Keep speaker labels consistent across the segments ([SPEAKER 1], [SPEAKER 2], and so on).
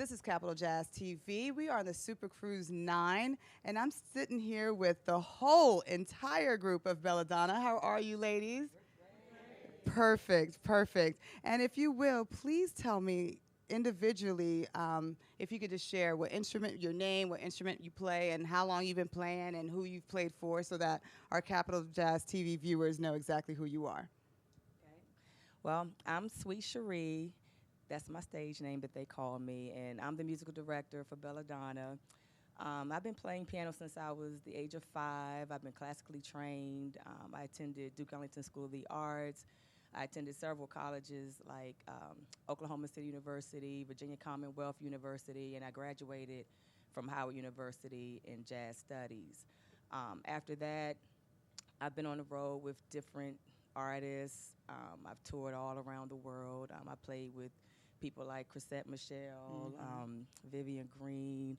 [SPEAKER 1] This is Capital Jazz TV. We are on the SuperCruise IX, and I'm sitting here with the whole entire group of Bela Dona. How are you, ladies? Perfect, perfect. And if you will, please tell me individually, if you could just share what instrument, your name, what instrument you play, and how long you've been playing, and who you've played for, so that our Capital Jazz TV viewers know exactly who you are.
[SPEAKER 2] Okay. Well, I'm Sweet Cherie. That's my stage name that they call me, and I'm the musical director for Bela Dona. I've been playing piano since I was the age of 5. I've been classically trained. I attended Duke Ellington School of the Arts. I attended several colleges like Oklahoma City University, Virginia Commonwealth University, and I graduated from Howard University in jazz studies. After that, I've been on the road with different artists. I've toured all around the world. I played with people like Chrisette Michelle, Vivian Green,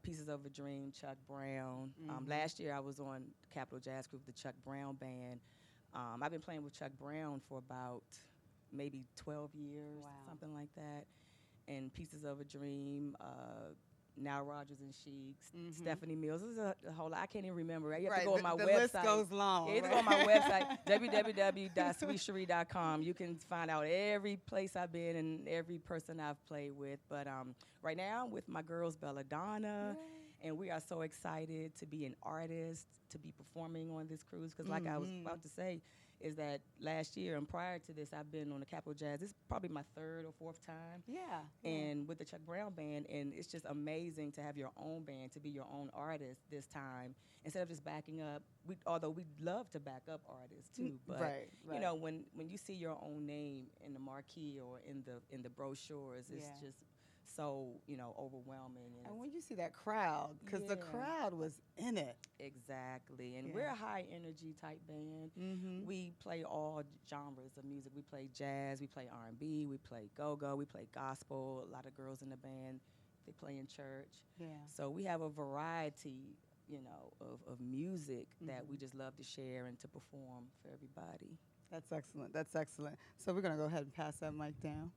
[SPEAKER 2] Pieces of a Dream, Chuck Brown. Last year I was on Capital Jazz Group, the Chuck Brown Band. I've been playing with Chuck Brown for about maybe 12 years, something like that. And Pieces of a Dream, Now Rogers and Sheiks, Stephanie Mills. This is a whole lot. I can't even remember. You have to go on my website.
[SPEAKER 1] The list goes long.
[SPEAKER 2] Yeah, you have to go on my website, www.sweetcherie.com. You can find out every place I've been and every person I've played with. But right now, I'm with my girls, Bela Dona, and we are so excited to be an artist, to be performing on this cruise. Because like I was about to say, is that last year and prior to this, I've been on the Capital Jazz. This is probably my 3rd or 4th time. And with the Chuck Brown Band, and it's just amazing to have your own band, to be your own artist this time, instead of just backing up. Although we love to back up artists too, but you know, when you see your own name in the marquee or in the brochures, it's just so, you know, overwhelming.
[SPEAKER 1] And when you see that crowd, because the crowd was in it.
[SPEAKER 2] Exactly. And we're a high energy type band. We play all genres of music. We play jazz, we play R&B, we play go-go, we play gospel. A lot of girls in the band, they play in church. So we have a variety, you know, of music that we just love to share and to perform for everybody.
[SPEAKER 1] That's excellent. That's excellent. So we're going to go ahead and pass that mic down.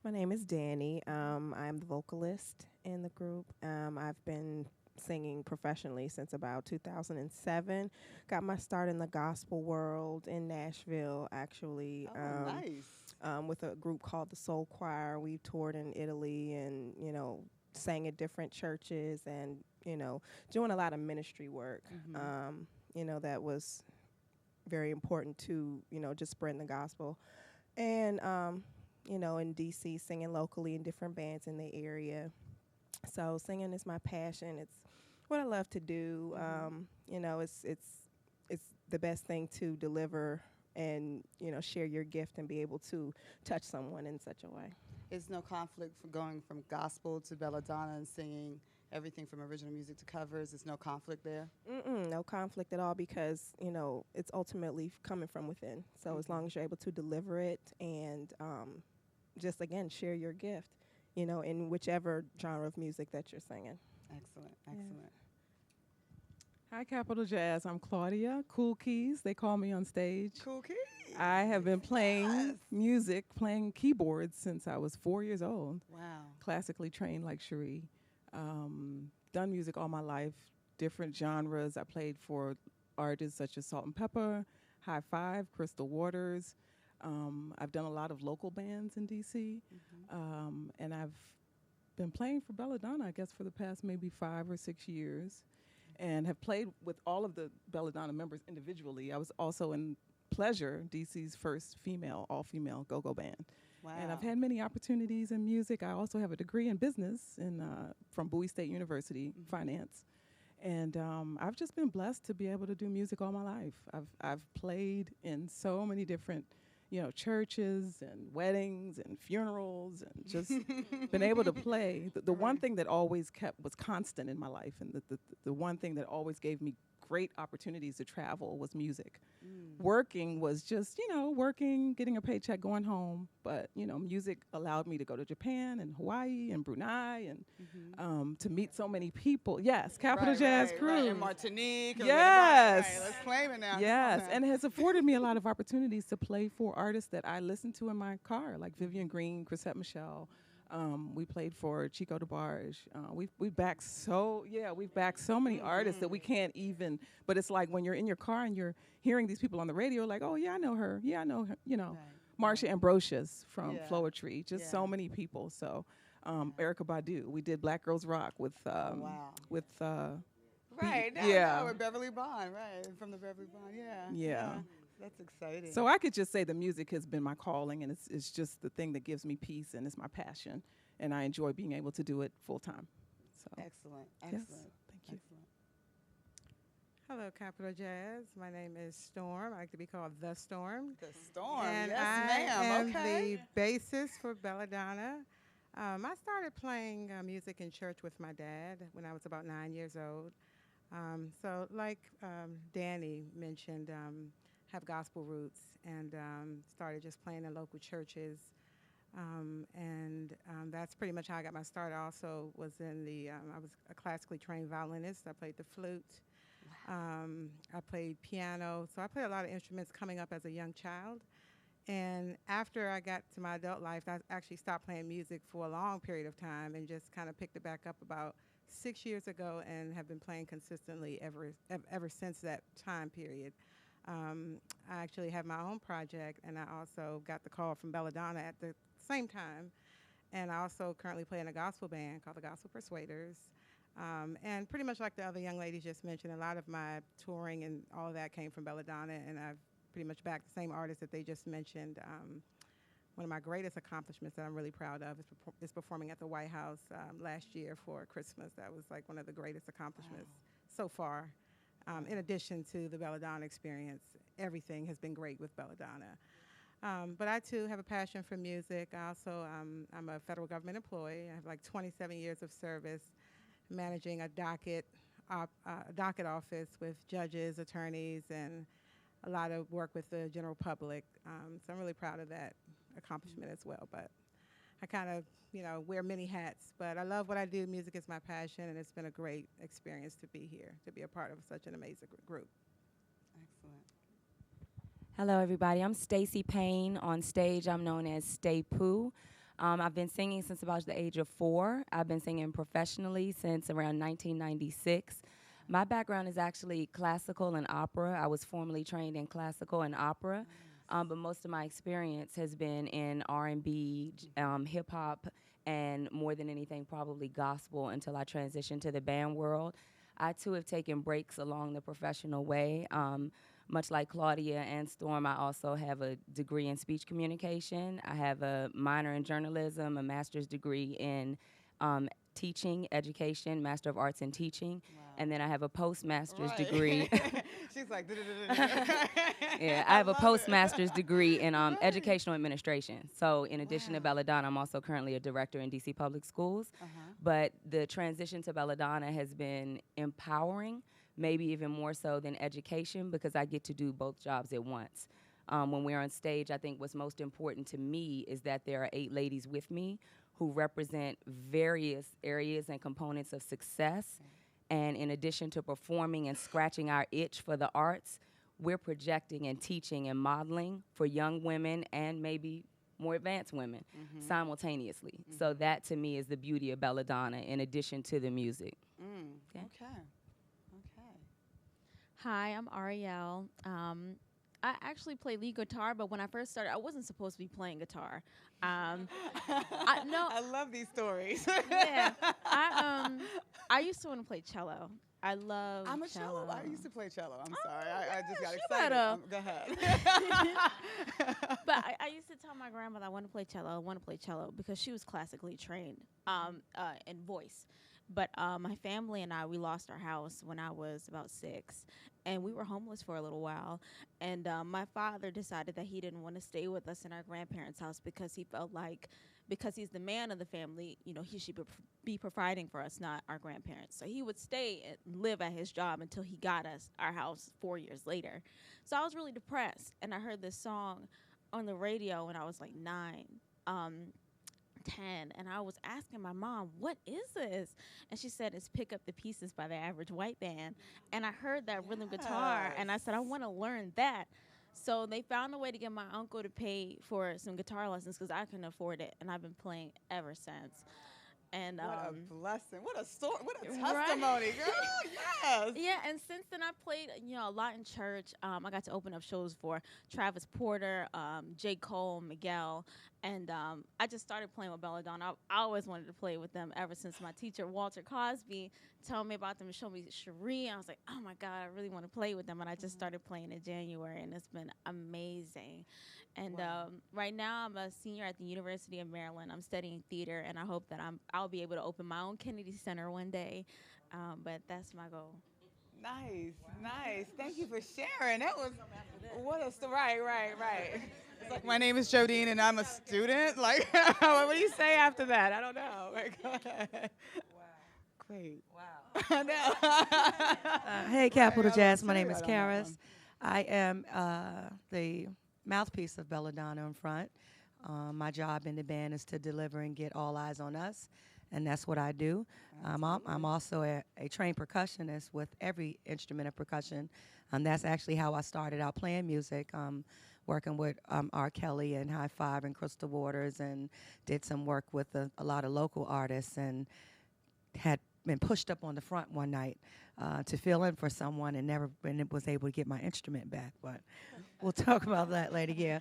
[SPEAKER 3] My name is Danny. I'm the vocalist in the group. I've been singing professionally since about 2007. Got my start in the gospel world in Nashville, actually. With a group called the Soul Choir. We toured in Italy and, you know, sang at different churches and, you know, doing a lot of ministry work. You know, that was very important to, you know, just spreading the gospel. And, you know, in D.C., singing locally in different bands in the area. So singing is my passion. It's what I love to do. You know, it's the best thing to deliver and, you know, share your gift and be able to touch someone in such a way.
[SPEAKER 1] Is no conflict for going from gospel to Bela Dona and singing everything from original music to covers? There's no conflict there?
[SPEAKER 3] No conflict at all because, you know, it's ultimately coming from within. So as long as you're able to deliver it and just, again, share your gift, you know, in whichever genre of music that you're singing.
[SPEAKER 1] Excellent, excellent.
[SPEAKER 4] Hi, Capital Jazz. I'm Claudia. Cool Keys, they call me on stage.
[SPEAKER 1] Cool Keys.
[SPEAKER 4] I have been playing music, playing keyboards since I was 4 years old.
[SPEAKER 1] Wow.
[SPEAKER 4] Classically trained like Cherie. Done music all my life, different genres. I played for artists such as Salt and Pepper, High Five, Crystal Waters. I've done a lot of local bands in D.C., and I've been playing for Bela Dona, I guess, for the past maybe 5 or 6 years, and have played with all of the Bela Dona members individually. I was also in Pleasure, D.C.'s first all-female go-go band.
[SPEAKER 1] Wow.
[SPEAKER 4] And I've had many opportunities in music. I also have a degree in business from Bowie State University, finance. And I've just been blessed to be able to do music all my life. I've played in so many different, you know, churches and weddings and funerals and just been able to play. The one thing that always was constant in my life, and the one thing that always gave me great opportunities to travel was music. Working was just, you know, working, getting a paycheck, going home. But, you know, music allowed me to go to Japan and Hawaii and Brunei and to meet so many people. Yes, Capital Jazz Cruise.
[SPEAKER 1] And Martinique.
[SPEAKER 4] Yes.
[SPEAKER 1] Let's claim it now.
[SPEAKER 4] Yes, and it has afforded me a lot of opportunities to play for artists that I listen to in my car, like Vivian Green, Chrisette Michelle, We played for Chico DeBarge. We've backed we've backed so many artists that we can't even. But it's like when you're in your car and you're hearing these people on the radio, like, oh yeah, I know her. Yeah, I know her. You know, Marsha Ambrosius from Floetry. Just so many people. So Erykah Badu. We did Black Girls Rock with with.
[SPEAKER 1] Right. With Beverly Bond. Right. From the Beverly Bond. Yeah. That's exciting.
[SPEAKER 4] So I could just say the music has been my calling, and it's just the thing that gives me peace, and it's my passion, and I enjoy being able to do it full time. So
[SPEAKER 1] excellent.
[SPEAKER 4] Yes, thank you.
[SPEAKER 1] Excellent.
[SPEAKER 5] Hello, Capital Jazz. My name is Storm. I like to be called The Storm.
[SPEAKER 1] The Storm.
[SPEAKER 5] And
[SPEAKER 1] yes,
[SPEAKER 5] I
[SPEAKER 1] ma'am.
[SPEAKER 5] am the bassist for Belladonna. I started playing music in church with my dad when I was about 9 years old. So like Danny mentioned, have gospel roots, and started just playing in local churches. That's pretty much how I got my start. I also was in I was a classically trained violinist. I played the flute. I played piano. So I played a lot of instruments coming up as a young child. And after I got to my adult life, I actually stopped playing music for a long period of time and just kind of picked it back up about 6 years ago, and have been playing consistently ever since that time period. I actually have my own project, and I also got the call from Belladonna at the same time. And I also currently play in a gospel band called the Gospel Persuaders. And pretty much like the other young ladies just mentioned, a lot of my touring and all of that came from Belladonna, and I've pretty much backed the same artists that they just mentioned. One of my greatest accomplishments that I'm really proud of is performing at the White House last year for Christmas. That was like one of the greatest accomplishments so far. In addition to the Belladonna experience, everything has been great with Belladonna. But I, too, have a passion for music. I also, I'm a federal government employee. I have like 27 years of service managing a docket office with judges, attorneys, and a lot of work with the general public. So I'm really proud of that accomplishment as well. But I kind of, wear many hats. But I love what I do. Music is my passion, and it's been a great experience to be here, to be a part of such an amazing group.
[SPEAKER 1] Excellent.
[SPEAKER 2] Hello, everybody. I'm Stacey Payne. On stage, I'm known as Stay Pooh. I've been singing since about the age of 4. I've been singing professionally since around 1996. My background is actually classical and opera. I was formerly trained in classical and opera, but most of my experience has been in R&B, hip-hop, and more than anything, probably gospel until I transitioned to the band world. I, too, have taken breaks along the professional way. Much like Claudia and Storm, I also have a degree in speech communication. I have a minor in journalism, a master's degree in teaching, education, Master of Arts in Teaching, and then I have a postmaster's degree.
[SPEAKER 1] She's like,
[SPEAKER 2] yeah, I have a postmaster's degree in educational administration. So in addition to Belladonna, I'm also currently a director in DC Public Schools. But the transition to Belladonna has been empowering, maybe even more so than education, because I get to do both jobs at once. When we're on stage, I think what's most important to me is that there are 8 ladies with me who represent various areas and components of success. And in addition to performing and scratching our itch for the arts, we're projecting and teaching and modeling for young women and maybe more advanced women simultaneously. So that, to me, is the beauty of Belladonna, in addition to the music.
[SPEAKER 1] Okay.
[SPEAKER 6] Hi, I'm Arielle. I actually play lead guitar, but when I first started, I wasn't supposed to be playing guitar.
[SPEAKER 1] I love these stories.
[SPEAKER 6] Yeah, I used to want to play cello. I'm a
[SPEAKER 1] cello. I used to play cello. I'm sorry. I just got
[SPEAKER 6] she
[SPEAKER 1] excited.
[SPEAKER 6] better.
[SPEAKER 1] Go ahead.
[SPEAKER 6] But I used to tell my grandmother I want to play cello because she was classically trained in voice. But my family and we lost our house when I was about 6, and we were homeless for a little while. And my father decided that he didn't want to stay with us in our grandparents' house because he felt like, because he's the man of the family, he should be providing for us, not our grandparents. So he would stay and live at his job until he got us our house 4 years later. So I was really depressed, and I heard this song on the radio when I was like 9. 10, and I was asking my mom, what is this? And she said, it's Pick Up the Pieces by the Average White Band. And I heard that rhythm guitar, and I said, I want to learn that. So they found a way to get my uncle to pay for some guitar lessons because I couldn't afford it, and I've been playing ever since. And
[SPEAKER 1] What a blessing. What a story. What a
[SPEAKER 6] Right.
[SPEAKER 1] testimony, girl. Yes.
[SPEAKER 6] yeah, and since then I played, a lot in church. I got to open up shows for Travis Porter, J. Cole, Miguel, and I just started playing with Belladonna. I always wanted to play with them ever since my teacher Walter Cosby told me about them and showed me Cherie. I was like, oh my God, I really want to play with them, and I just started playing in January, and it's been amazing. And right now, I'm a senior at the University of Maryland. I'm studying theater, and I hope that I'll be able to open my own Kennedy Center one day. But that's my goal.
[SPEAKER 1] Nice, nice. Thank you for sharing. That was what a story. Right. It's like my name is Jodine and I'm a student. Like, what do you say after that? I don't know. Like, go ahead. Wow. Great. Wow.
[SPEAKER 7] Hey, Capital
[SPEAKER 1] I
[SPEAKER 7] Jazz.
[SPEAKER 1] love
[SPEAKER 7] My name
[SPEAKER 1] too.
[SPEAKER 7] is
[SPEAKER 1] I don't know that
[SPEAKER 7] Karis.
[SPEAKER 1] one.
[SPEAKER 7] I am the mouthpiece of Belladonna in front. My job in the band is to deliver and get all eyes on us, and that's what I do. I'm also a trained percussionist with every instrument of percussion, and that's actually how I started out playing music, working with R. Kelly and High Five and Crystal Waters, and did some work with a lot of local artists, and had been pushed up on the front one night to fill in for someone and never was able to get my instrument back. But we'll talk about that later. Yeah.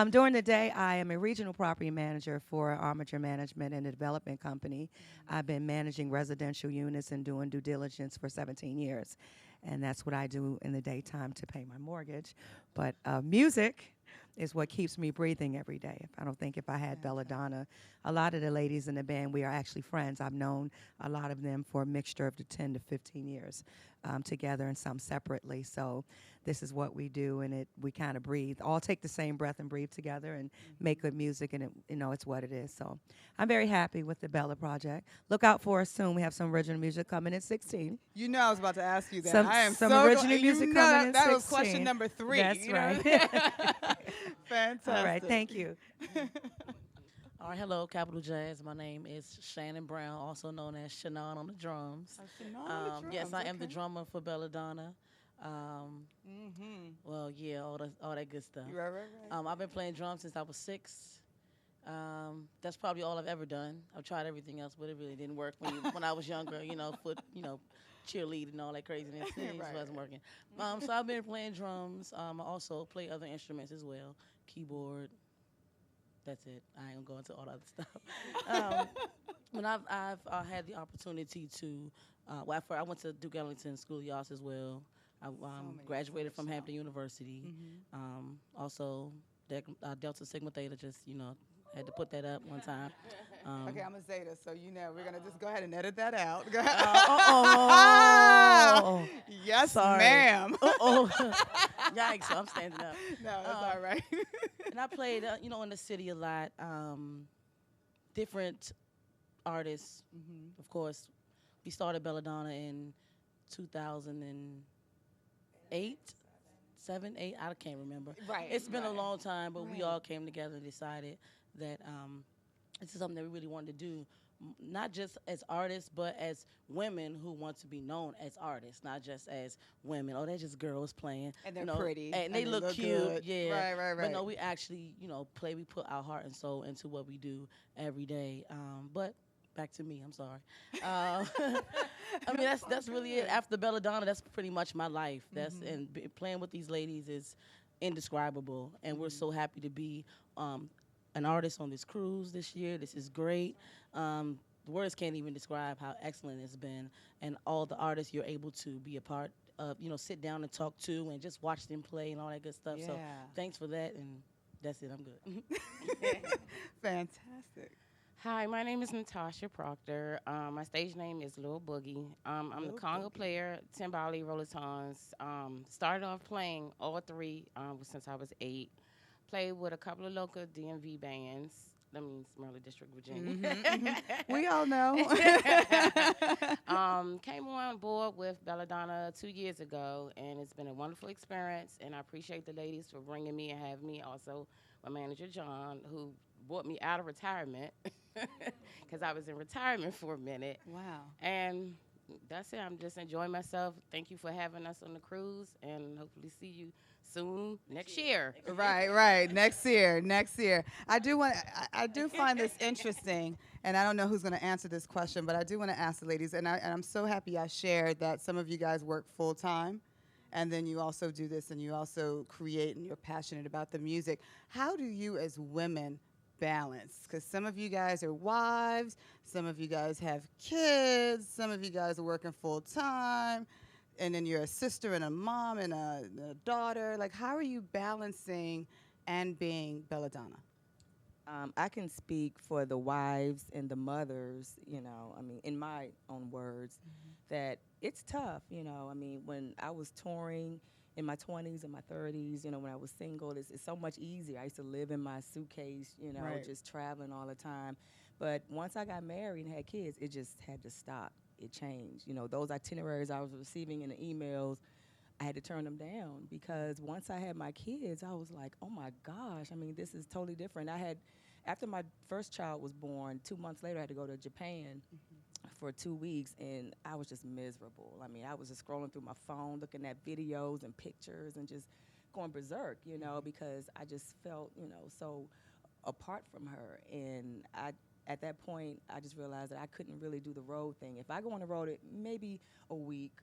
[SPEAKER 7] During the day, I am a regional property manager for Armature Management and a development company. I've been managing residential units and doing due diligence for 17 years. And that's what I do in the daytime to pay my mortgage. But music is what keeps me breathing every day. I don't think if I had Belladonna, a lot of the ladies in the band, we are actually friends. I've known a lot of them for a mixture of the 10 to 15 years together and some separately. So this is what we do, and we kind of breathe. All take the same breath and breathe together and make good music, and it's what it is. So I'm very happy with the Bela project. Look out for us soon. We have some original music coming in 16.
[SPEAKER 1] You know I was about to ask you that.
[SPEAKER 7] Some-
[SPEAKER 1] I am
[SPEAKER 7] some
[SPEAKER 1] so
[SPEAKER 7] original music coming in
[SPEAKER 1] that was
[SPEAKER 7] 16.
[SPEAKER 1] question number 3.
[SPEAKER 7] That's
[SPEAKER 1] you know?
[SPEAKER 7] right.
[SPEAKER 1] Fantastic.
[SPEAKER 7] All right, thank you.
[SPEAKER 8] All right, hello, Capital Jazz. My name is Shannon Brown, also known as Shannon on the drums. Yes, I am the drummer for Belladonna. Well, yeah, all that good stuff.
[SPEAKER 1] Right.
[SPEAKER 8] I've been playing drums since I was 6. That's probably all I've ever done. I've tried everything else, but it really didn't work when I was younger. Cheerleading and all that craziness. It just wasn't working. So I've been playing drums. I also play other instruments as well, keyboard. That's it. I ain't gonna go into all that other stuff. When I've had the opportunity to, I went to Duke Ellington School of the Arts as well. I graduated from Hampton University. Also, Delta Sigma Theta, just had to put that up one time.
[SPEAKER 1] Okay, I'm a Zeta, so we're gonna just go ahead and edit that out. Go ahead. Yes,
[SPEAKER 8] Sorry.
[SPEAKER 1] ma'am.
[SPEAKER 8] Yikes! So I'm standing up.
[SPEAKER 1] No, that's all right.
[SPEAKER 8] And I played, in the city a lot. Different artists, of course. We started Belladonna in 2008, 7, 8. I can't remember.
[SPEAKER 1] Right.
[SPEAKER 8] It's been a long time, but we all came together and decided that this is something that we really wanted to do, not just as artists, but as women who want to be known as artists, not just as women. Oh, they're just girls playing.
[SPEAKER 1] And they're pretty.
[SPEAKER 8] And they look cute.
[SPEAKER 1] Good.
[SPEAKER 8] Yeah.
[SPEAKER 1] Right.
[SPEAKER 8] But no, we actually, play. We put our heart and soul into what we do every day. But back to me. I'm sorry. I mean, that's really it. After Belladonna, that's pretty much my life. And playing with these ladies is indescribable. And we're so happy to be an artist on this cruise this year. This is great. Words can't even describe how excellent it's been, and all the artists you're able to be a part of, sit down and talk to and just watch them play and all that good stuff. So thanks for that, and that's it. I'm good.
[SPEAKER 1] Fantastic.
[SPEAKER 9] Hi, my name is Natasha Proctor. My stage name is Lil Boogie. I'm the conga player, timbali, rollatones. Started off playing all 3 since I was 8. Played with a couple of local DMV bands. That means Maryland District, Virginia.
[SPEAKER 1] We all know.
[SPEAKER 9] Came on board with Belladonna 2 years ago, and it's been a wonderful experience. And I appreciate the ladies for bringing me and having me. Also, my manager, John, who brought me out of retirement because I was in retirement for a minute.
[SPEAKER 1] Wow.
[SPEAKER 9] And that's it. I'm just enjoying myself. Thank you for having us on the cruise, and hopefully see you soon next year.
[SPEAKER 1] Right. Next year. I do find this interesting, and I don't know who's going to answer this question, but I do want to ask the ladies, and I'm so happy I shared that some of you guys work full time, and then you also do this, and you also create, and you're passionate about the music. How do you, as women, balance? Because some of you guys are wives, some of you guys have kids, some of you guys are working full time, and then you're a sister and a mom and a daughter. Like, how are you balancing and being belladonna?
[SPEAKER 2] I can speak for the wives and the mothers, I mean, in my own words, that it's tough, I mean, when I was touring in my 20s and my 30s, when I was single, it's so much easier. I used to live in my suitcase,
[SPEAKER 1] Right.
[SPEAKER 2] just traveling all the time. But once I got married and had kids, it just had to stop. It changed. Those itineraries I was receiving in the emails, I had to turn them down because once I had my kids, I was like, oh my gosh, I mean, this is totally different. After my first child was born, 2 months later, I had to go to Japan for 2 weeks, and I was just miserable. I mean, I was just scrolling through my phone, looking at videos and pictures and just going berserk, because I just felt, so apart from her. And at that point, I just realized that I couldn't really do the road thing. If I go on the road, it maybe a week,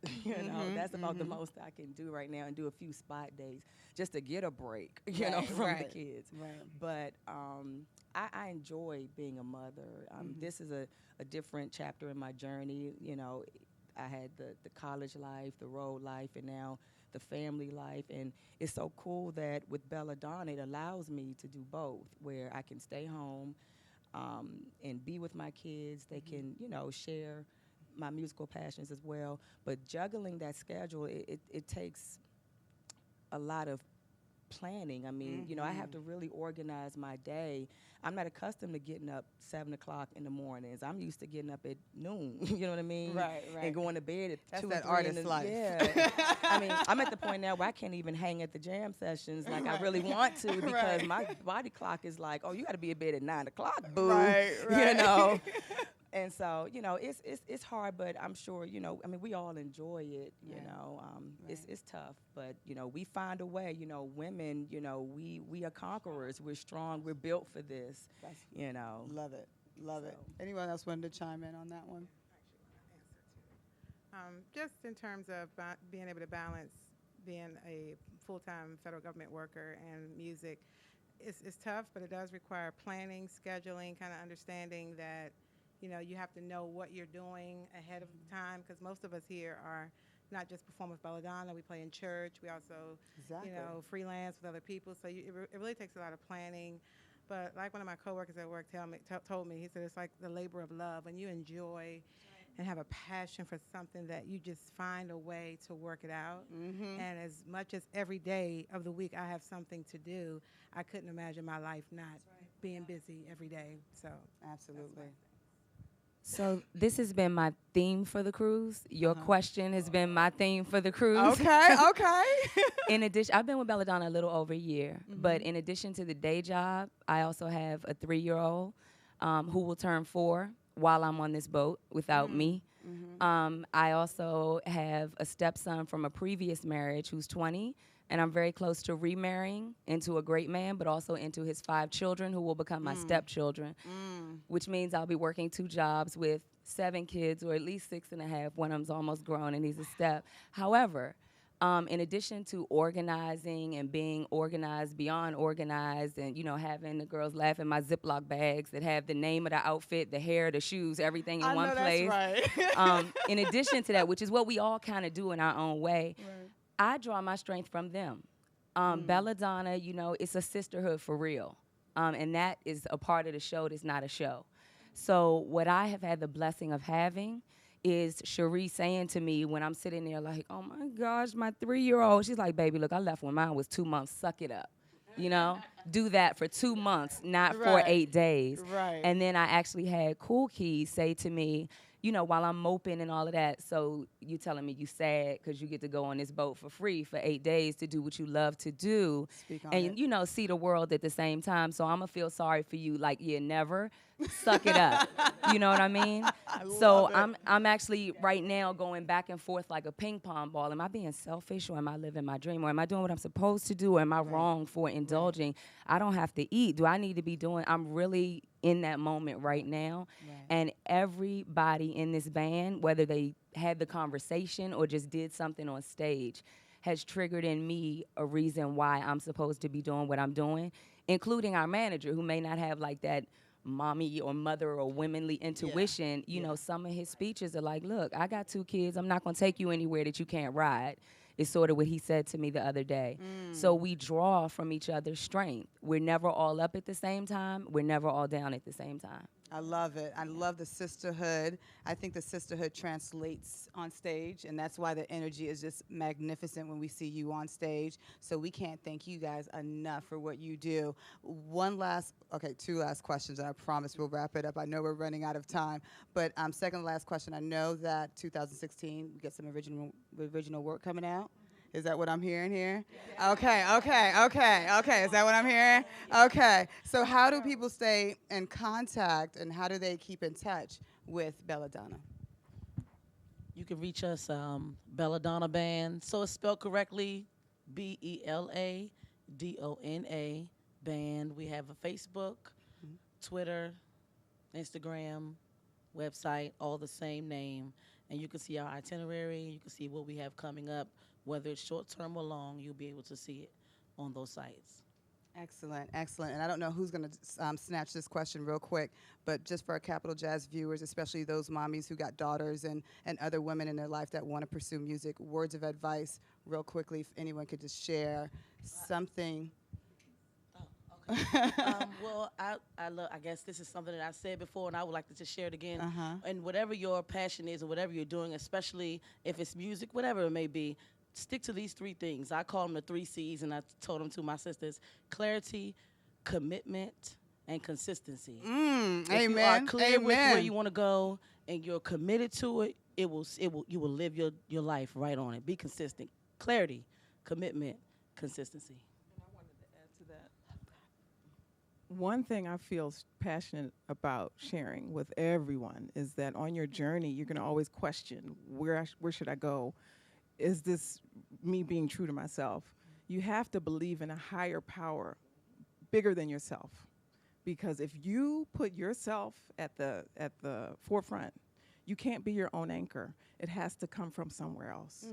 [SPEAKER 2] that's about the most I can do right now, and do a few spot days just to get a break, from the kids.
[SPEAKER 1] Right.
[SPEAKER 2] But I enjoy being a mother. This is a different chapter in my journey. I had the college life, the road life, and now the family life. And it's so cool that with Belladonna, it allows me to do both, where I can stay home and be with my kids. They can, share my musical passions as well. But juggling that schedule, it takes a lot of planning. I mean, I have to really organize my day. I'm not accustomed to getting up 7 o'clock in the mornings. I'm used to getting up at noon, you know what I mean?
[SPEAKER 1] Right.
[SPEAKER 2] And going to bed at
[SPEAKER 1] That's
[SPEAKER 2] 2
[SPEAKER 1] that
[SPEAKER 2] or 3
[SPEAKER 1] artist life.
[SPEAKER 2] Yeah. I mean, I'm at the point now where I can't even hang at the jam sessions like I really want to because my body clock is like, oh, you got to be in bed at 9 o'clock, boo.
[SPEAKER 1] Right.
[SPEAKER 2] And so, it's hard, but I'm sure, I mean, we all enjoy it, it's tough, but, we find a way, women, we are conquerors, we're strong, we're built for this,
[SPEAKER 1] Love it. Anyone else wanted to chime in on that one?
[SPEAKER 5] Just in terms of being able to balance being a full-time federal government worker and music, it's tough, but it does require planning, scheduling, kind of understanding that you have to know what you're doing ahead of time, because most of us here are not just perform with Belladonna. We play in church. We also, freelance with other people. So it really takes a lot of planning. But like one of my coworkers at work told me, he said it's like the labor of love. When you enjoy and have a passion for something that you just find a way to work it out. And as much as every day of the week I have something to do, I couldn't imagine my life not being busy every day. So
[SPEAKER 1] Absolutely.
[SPEAKER 2] So this has been my theme for the cruise. Your question has been my theme for the cruise.
[SPEAKER 1] Okay.
[SPEAKER 2] In addition, I've been with Belladonna a little over a year, but in addition to the day job, I also have a 3-year-old who will turn 4 while I'm on this boat without me. I also have a stepson from a previous marriage who's 20, and I'm very close to remarrying into a great man, but also into his 5 children who will become my stepchildren, which means I'll be working 2 jobs with 7 kids, or at least 6.5. One of them's almost grown, and he's a step. However, in addition to organizing and being organized beyond organized and, having the girls laugh in my Ziploc bags that have the name of the outfit, the hair, the shoes, everything in one place.
[SPEAKER 1] That's right.
[SPEAKER 2] In addition to that, which is what we all kind of do in our own way, I draw my strength from them. Belladonna, it's a sisterhood for real. And that is a part of the show that's not a show. So what I have had the blessing of having is Cherie saying to me when I'm sitting there like, oh my gosh, my 3-year-old, she's like, baby, look, I left when mine was 2 months, suck it up. Do that for 2 months, not for 8 days.
[SPEAKER 1] Right.
[SPEAKER 2] And then I actually had Cool Keys say to me, while I'm moping and all of that, so you telling me you sad because you get to go on this boat for free for 8 days to do what you love to do,
[SPEAKER 1] Speak on
[SPEAKER 2] and
[SPEAKER 1] it.
[SPEAKER 2] see the world at the same time. So I'm gonna feel sorry for you, like never. suck it up. You know what I mean? So I'm actually right now going back and forth like a ping pong ball. Am I being selfish, or am I living my dream, or am I doing what I'm supposed to do, or am I wrong for indulging? I don't have to eat. Do I need to be doing? I'm really in that moment right now, and everybody in this band, whether they had the conversation or just did something on stage, has triggered in me a reason why I'm supposed to be doing what I'm doing, including our manager, who may not have like that mommy or mother or womanly intuition. You know, some of his speeches are like, look, I got 2 kids. I'm not going to take you anywhere that you can't ride. Is sort of what he said to me the other day. So we draw from each other's strength. We're never all up at the same time. We're never all down at the same time.
[SPEAKER 1] I love it. I love the sisterhood. I think the sisterhood translates on stage, and that's why the energy is just magnificent when we see you on stage. So we can't thank you guys enough for what you do. Two last questions, and I promise we'll wrap it up. I know we're running out of time, but second to last question. I know that 2016 we get some original work coming out. Is that what I'm hearing here? Yeah. Okay. Is that what I'm hearing? Okay. So how do people stay in contact, and how do they keep in touch with Belladonna?
[SPEAKER 8] You can reach us, Belladonna Band. So it's spelled correctly, Beladona Band. We have a Facebook, Twitter, Instagram, website, all the same name. And you can see our itinerary. You can see what we have coming up. Whether it's short-term or long, you'll be able to see it on those sites.
[SPEAKER 1] Excellent. And I don't know who's going to snatch this question real quick, but just for our Capital Jazz viewers, especially those mommies who got daughters and other women in their life that want to pursue music, words of advice real quickly, if anyone could just share something.
[SPEAKER 8] Well, I guess this is something that I said before, and I would like to just share it again. And whatever your passion is, or whatever you're doing, especially if it's music, whatever it may be, stick to these 3 things. I call them the 3 C's, and I told them to my sisters: clarity, commitment, and consistency. If you are clear with where you want to go and you're committed to it, you will live your life right on it. Be consistent. Clarity, commitment, consistency.
[SPEAKER 4] And I wanted to add to that. One thing I feel passionate about sharing with everyone is that on your journey, you're going to always question, where should I go? Is this me being true to myself? You have to believe in a higher power, bigger than yourself. Because if you put yourself at the forefront, you can't be your own anchor. It has to come from somewhere else.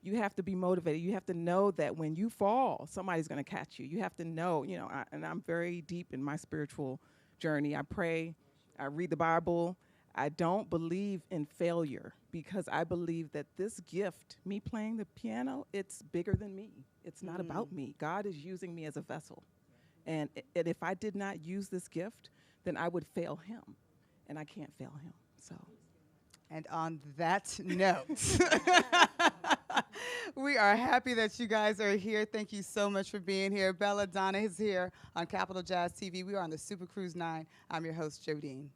[SPEAKER 4] You have to be motivated. You have to know that when you fall, somebody's going to catch you. You have to know, and I'm very deep in my spiritual journey. I pray, I read the Bible. I don't believe in failure, because I believe that this gift, me playing the piano, it's bigger than me. It's not about me. God is using me as a vessel. And if I did not use this gift, then I would fail him. And I can't fail him. So.
[SPEAKER 1] And on that note, we are happy that you guys are here. Thank you so much for being here. Belladonna is here on Capital Jazz TV. We are on the SuperCruise IX. I'm your host, Jodine.